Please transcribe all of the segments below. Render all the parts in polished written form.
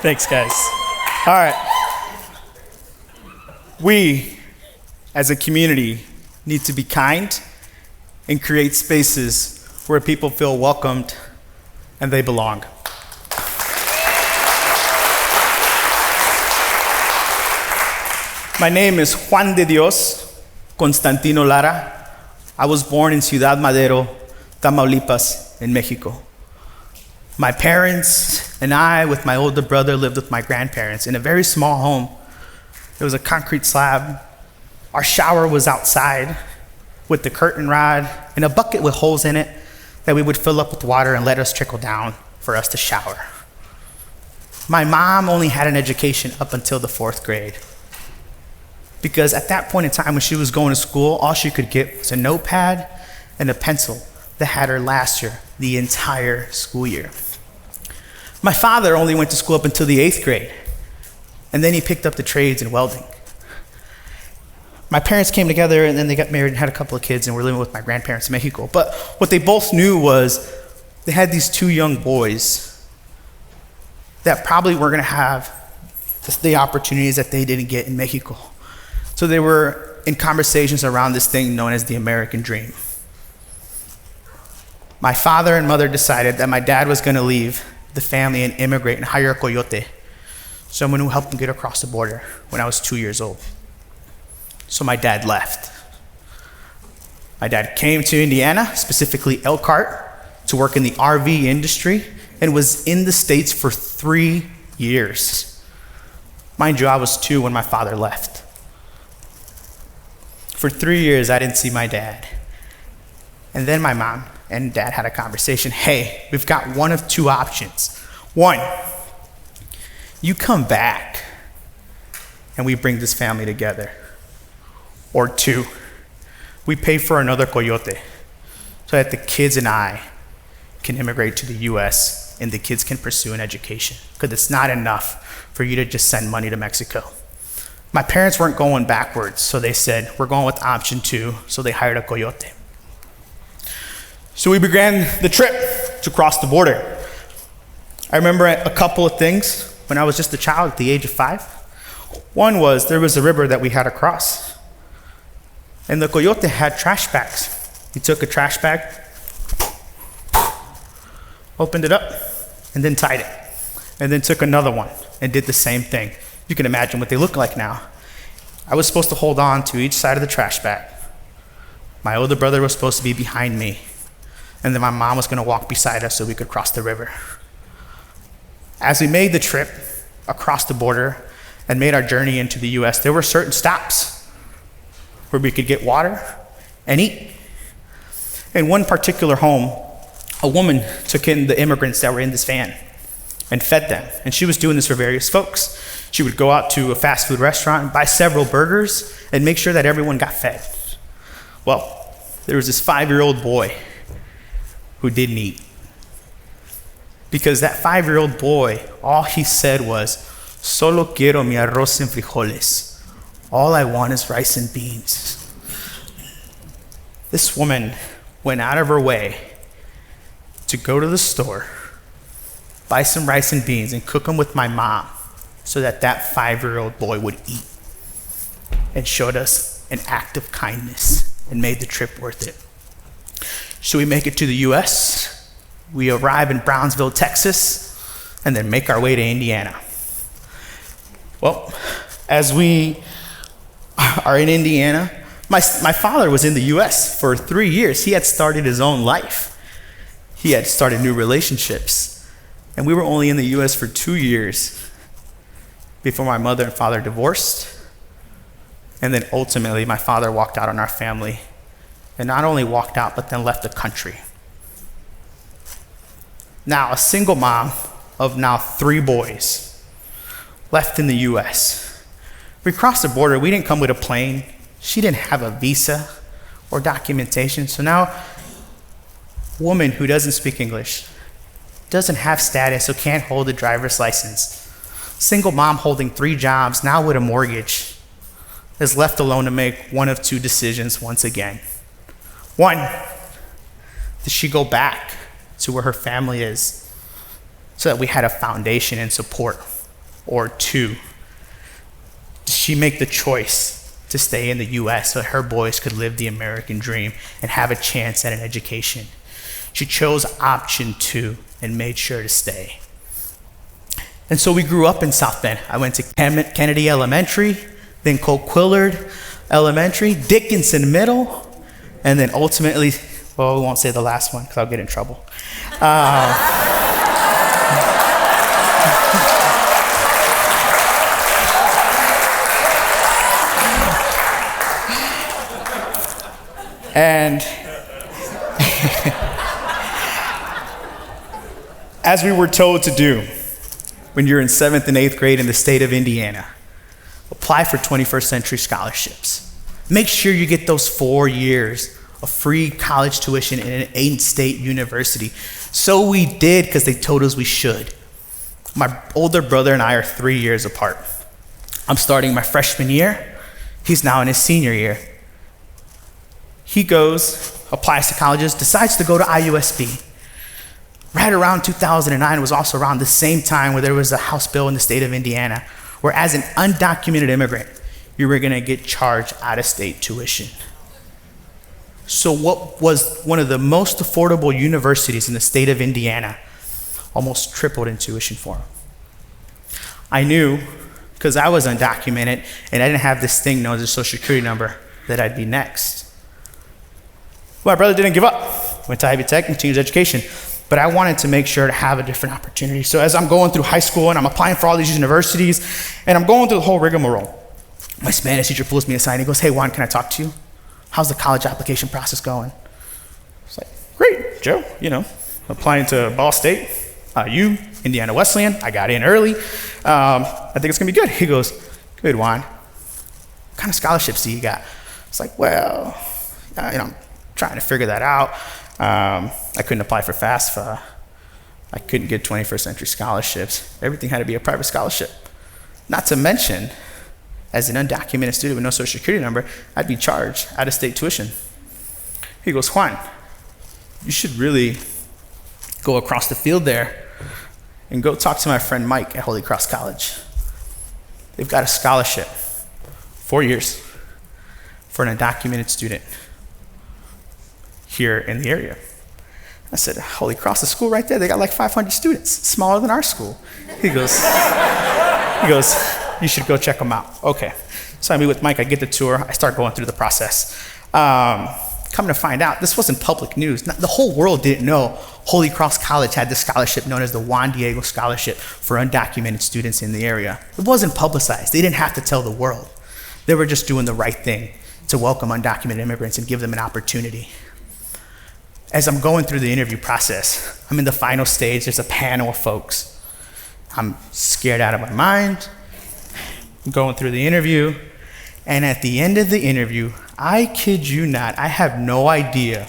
Thanks, guys. All right. We, as a community, need to be kind and create spaces where people feel welcomed and they belong. My name is Juan de Dios Constantino Lara. I was born in Ciudad Madero, Tamaulipas, in Mexico. My parents and I, with my older brother, lived with my grandparents in a very small home. It was a concrete slab. Our shower was outside with the curtain rod and a bucket with holes in it that we would fill up with water and let us trickle down for us to shower. My mom only had an education up until the 4th grade. Because at that point in time when she was going to school, all she could get was a notepad and a pencil that had her last year, the entire school year. My father only went to school up until the 8th grade, and then he picked up the trades in welding. My parents came together and then they got married and had a couple of kids and were living with my grandparents in Mexico. But what they both knew was they had these 2 young boys that probably were gonna have the opportunities that they didn't get in Mexico. So they were in conversations around this thing known as the American dream. My father and mother decided that my dad was gonna leave the family and immigrate and hire a coyote, someone who helped him get across the border when I was 2 years old. So my dad left. My dad came to Indiana, specifically Elkhart, to work in the RV industry and was in the States for 3 years. Mind you, I was 2 when my father left. For 3 years, I didn't see my dad. And then my mom and dad had a conversation. Hey, we've got one of 2 options. 1, you come back and we bring this family together. Or 2, we pay for another coyote so that the kids and I can immigrate to the US and the kids can pursue an education. Because it's not enough for you to just send money to Mexico. My parents weren't going backwards, so they said, we're going with option 2, so they hired a coyote. So we began the trip to cross the border. I remember a couple of things when I was just a child at the age of 5. One was there was a river that we had to cross, and the coyote had trash bags. He took a trash bag, opened it up, and then tied it, and then took another one and did the same thing. You can imagine what they look like now. I was supposed to hold on to each side of the trash bag. My older brother was supposed to be behind me, and then my mom was gonna walk beside us so we could cross the river. As we made the trip across the border and made our journey into the US, there were certain stops where we could get water and eat. In one particular home, a woman took in the immigrants that were in this van and fed them. And she was doing this for various folks. She would go out to a fast food restaurant, buy several burgers, and make sure that everyone got fed. Well, there was this 5-year-old boy who didn't eat. Because that 5-year-old boy, all he said was, solo quiero mi arroz en frijoles. All I want is rice and beans. This woman went out of her way to go to the store, buy some rice and beans, and cook them with my mom so that that 5-year-old boy would eat, and showed us an act of kindness and made the trip worth it. So we make it to the US, we arrive in Brownsville, Texas, and then make our way to Indiana. Well, as we are in Indiana, my father was in the US for 3 years. He had started his own life. He had started new relationships. And we were only in the US for 2 years before my mother and father divorced. And then ultimately, my father walked out on our family. And not only walked out, but then left the country. Now, a single mom of now 3 boys left in the US. We crossed the border. We didn't come with a plane. She didn't have a visa or documentation. So now, a woman who doesn't speak English, doesn't have status, so can't hold a driver's license. Single mom holding 3 jobs, now with a mortgage, is left alone to make one of 2 decisions once again. 1, does she go back to where her family is so that we had a foundation and support? or two, did she make the choice to stay in the US so her boys could live the American dream and have a chance at an education? She chose option two and made sure to stay. And so we grew up in South Bend. I went to Kennedy Elementary, then Coquillard Elementary, Dickinson Middle, and then ultimately, well, we won't say the last one because I'll get in trouble. And as we were told to do when you're in 7th and 8th grade in the state of Indiana, apply for 21st century scholarships. Make sure you get those 4 years of free college tuition in an 8-state university. So we did because they told us we should. My older brother and I are 3 years apart. I'm starting my freshman year. He's now in his senior year. He goes, applies to colleges, decides to go to IUSB. Right around 2009 was also around the same time where there was a House bill in the state of Indiana where as an undocumented immigrant, you were gonna get charged out-of-state tuition. So what was one of the most affordable universities in the state of Indiana almost tripled in tuition for him. I knew, because I was undocumented and I didn't have this thing known as a social security number, that I'd be next. Well, my brother didn't give up. Went to Ivy Tech and continued education. But I wanted to make sure to have a different opportunity. So as I'm going through high school and I'm applying for all these universities and I'm going through the whole rigmarole, my Spanish teacher pulls me aside and he goes, "Hey Juan, can I talk to you? How's the college application process going?" It's like, "Great, Joe, applying to Ball State, you, Indiana Wesleyan, I got in early. I think it's gonna be good." He goes, "Good, Juan. What kind of scholarships do you got?" It's like, well, I'm trying to figure that out. I couldn't apply for FAFSA. I couldn't get 21st century scholarships. Everything had to be a private scholarship. Not to mention, as an undocumented student with no social security number, I'd be charged out-of-state tuition. He goes, "Juan, you should really go across the field there and go talk to my friend Mike at Holy Cross College. They've got a scholarship, 4 years, for an undocumented student here in the area." I said, "Holy Cross, the school right there, they got like 500 students, smaller than our school." He goes, "You should go check them out." Okay, so I meet with Mike, I get the tour, I start going through the process. Come to find out, this wasn't public news. The whole world didn't know Holy Cross College had this scholarship known as the Juan Diego Scholarship for undocumented students in the area. It wasn't publicized. They didn't have to tell the world. They were just doing the right thing to welcome undocumented immigrants and give them an opportunity. As I'm going through the interview process, I'm in the final stage, there's a panel of folks. I'm scared out of my mind. I'm going through the interview, and at the end of the interview, I kid you not, I have no idea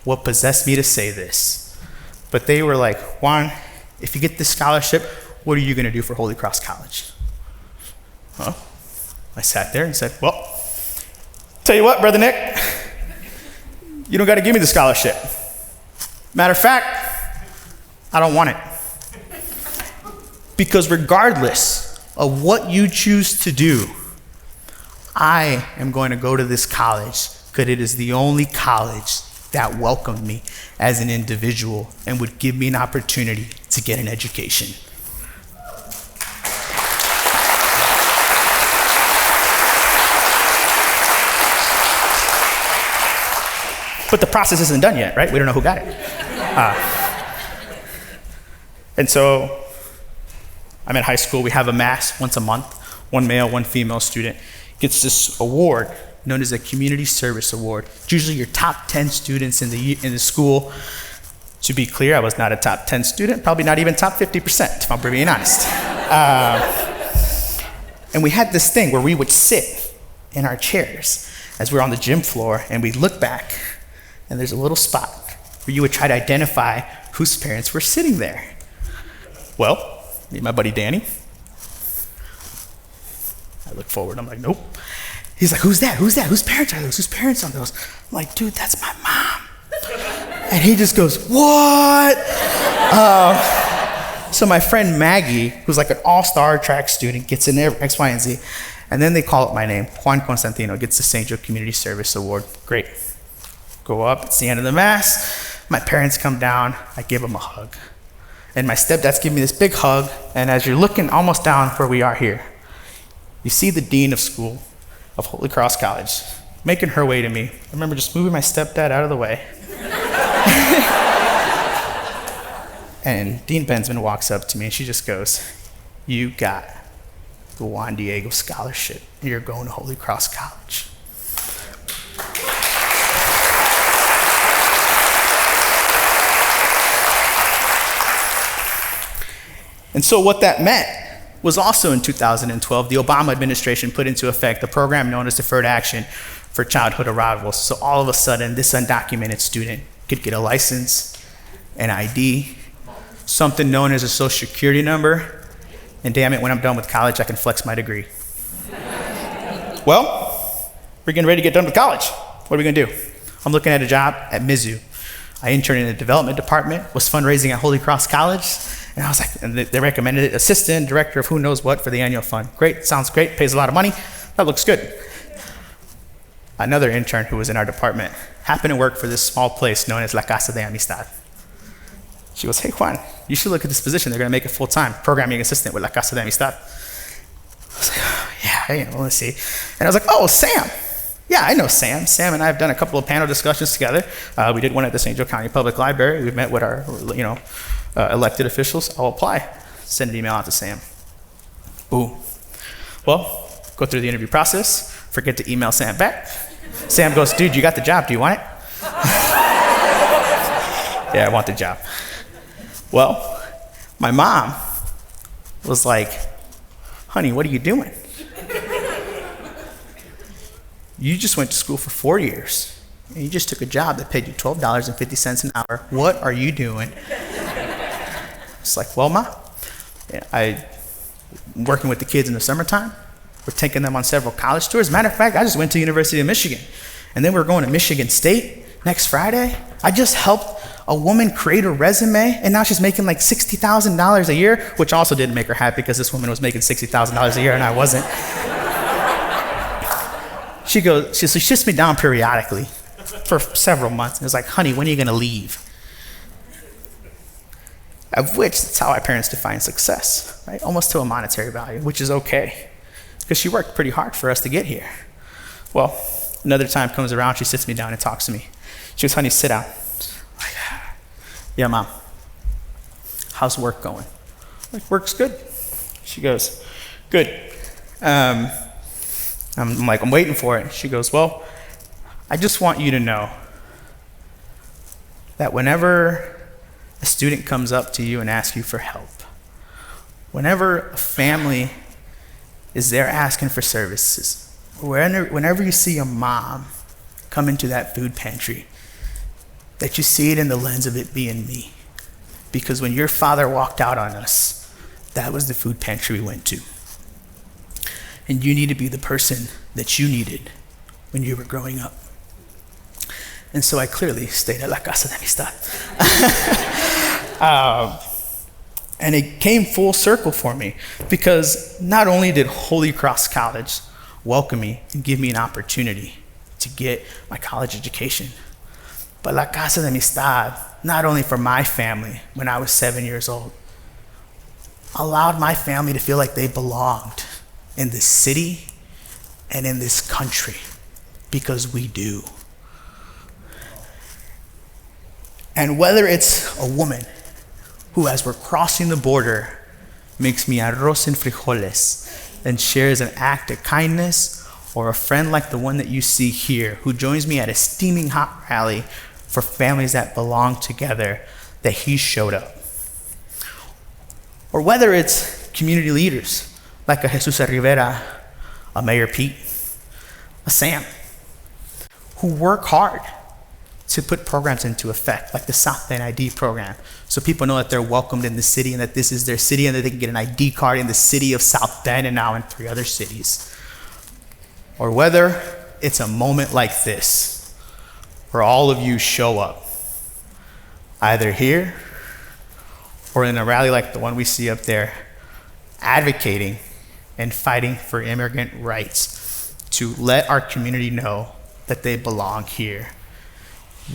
what possessed me to say this, but they were like, "Juan, if you get this scholarship, what are you gonna do for Holy Cross College?" Well, I sat there and said, "Well, tell you what, Brother Nick, you don't gotta give me the scholarship. Matter of fact, I don't want it. Because regardless of what you choose to do, I am going to go to this college because it is the only college that welcomed me as an individual and would give me an opportunity to get an education." But the process isn't done yet, right? We don't know who got it. And so I'm in high school. We have a mass once a month. One male, one female student gets this award known as a community service award. It's usually your top 10 students in the school. To be clear, I was not a top 10 student, probably not even top 50%, if I'm being honest. And we had this thing where we would sit in our chairs as we were on the gym floor, and we'd look back, and there's a little spot where you would try to identify whose parents were sitting there. Well, me and my buddy Danny, I look forward, I'm like, "Nope." He's like, "Who's that? Who's that? Whose parents are those? Whose parents are those?" I'm like, "Dude, that's my mom." And he just goes, "What?" So my friend Maggie, who's like an all-star track student, gets in there, X, Y, and Z. And then they call up my name. Juan Constantino gets the St. Joe Community Service Award. Great. Go up, it's the end of the Mass. My parents come down, I give them a hug. And my stepdad's giving me this big hug, and as you're looking almost down where we are here, you see the dean of school of Holy Cross College making her way to me. I remember just moving my stepdad out of the way. And Dean Bensman walks up to me and she just goes, "You got the Juan Diego Scholarship. You're going to Holy Cross College." And so what that meant was also in 2012, the Obama administration put into effect a program known as Deferred Action for Childhood Arrivals. So all of a sudden, this undocumented student could get a license, an ID, something known as a social security number, and damn it, when I'm done with college, I can flex my degree. Well, we're getting ready to get done with college. What are we gonna do? I'm looking at a job at Mizzou. I interned in the development department, was fundraising at Holy Cross College, and I was like, and they recommended it, assistant director of who knows what for the annual fund. Great, sounds great, pays a lot of money, that looks good. Another intern who was in our department happened to work for this small place known as La Casa de Amistad. She goes, "Hey Juan, you should look at this position. They're gonna make it full-time, programming assistant with La Casa de Amistad." I was like, "Oh, yeah, hey, well, let's see." And I was like, "Oh, Sam. Yeah, I know Sam. Sam and I have done a couple of panel discussions together. We did one at the St. Joe County Public Library. We've met with our, elected officials. I'll apply." Send an email out to Sam. Boom. Well, go through the interview process, forget to email Sam back. Sam goes, "Dude, you got the job. Do you want it?" Yeah, I want the job. Well, my mom was like, "Honey, what are you doing? You just went to school for 4 years, and you just took a job that paid you $12.50 an hour. What are you doing?" It's like, "Well, Ma, I'm working with the kids in the summertime. We're taking them on several college tours. Matter of fact, I just went to University of Michigan, and then we're going to Michigan State next Friday. I just helped a woman create a resume, and now she's making like $60,000 a year," which also didn't make her happy because this woman was making $60,000 a year and I wasn't. She sits me down periodically for several months and was like, "Honey, when are you gonna leave?" Of which, that's how our parents define success, right? Almost to a monetary value, which is okay, because she worked pretty hard for us to get here. Well, another time comes around, she sits me down and talks to me. She goes, "Honey, sit down." I'm like, "Yeah, Mom. How's work going?" I'm like, "Work's good." She goes, "Good." I'm like, "I'm waiting for it." She goes, "Well, I just want you to know that whenever a student comes up to you and asks you for help, whenever a family is there asking for services, whenever you see a mom come into that food pantry, that you see it in the lens of it being me. Because when your father walked out on us, that was the food pantry we went to. And you need to be the person that you needed when you were growing up." And so I clearly stayed at La Casa de Amistad. And it came full circle for me, because not only did Holy Cross College welcome me and give me an opportunity to get my college education, but La Casa de Amistad, not only for my family when I was 7 years old, allowed my family to feel like they belonged in this city and in this country, because we do. And whether it's a woman who, as we're crossing the border, makes me arroz and frijoles and shares an act of kindness, or a friend like the one that you see here who joins me at a steaming hot rally for families that belong together, that he showed up. Or whether it's community leaders like a Jesus Rivera, a Mayor Pete, a Sam, who work hard to put programs into effect, like the South Bend ID program, so people know that they're welcomed in the city and that this is their city and that they can get an ID card in the city of South Bend and now in 3 other cities. Or whether it's a moment like this, where all of you show up, either here or in a rally like the one we see up there, advocating and fighting for immigrant rights to let our community know that they belong here.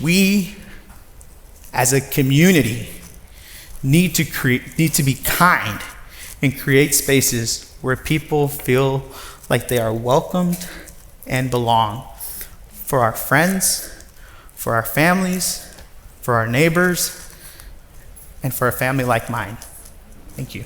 We, as a community, need to be kind and create spaces where people feel like they are welcomed and belong, for our friends, for our families, for our neighbors, and for a family like mine. Thank you.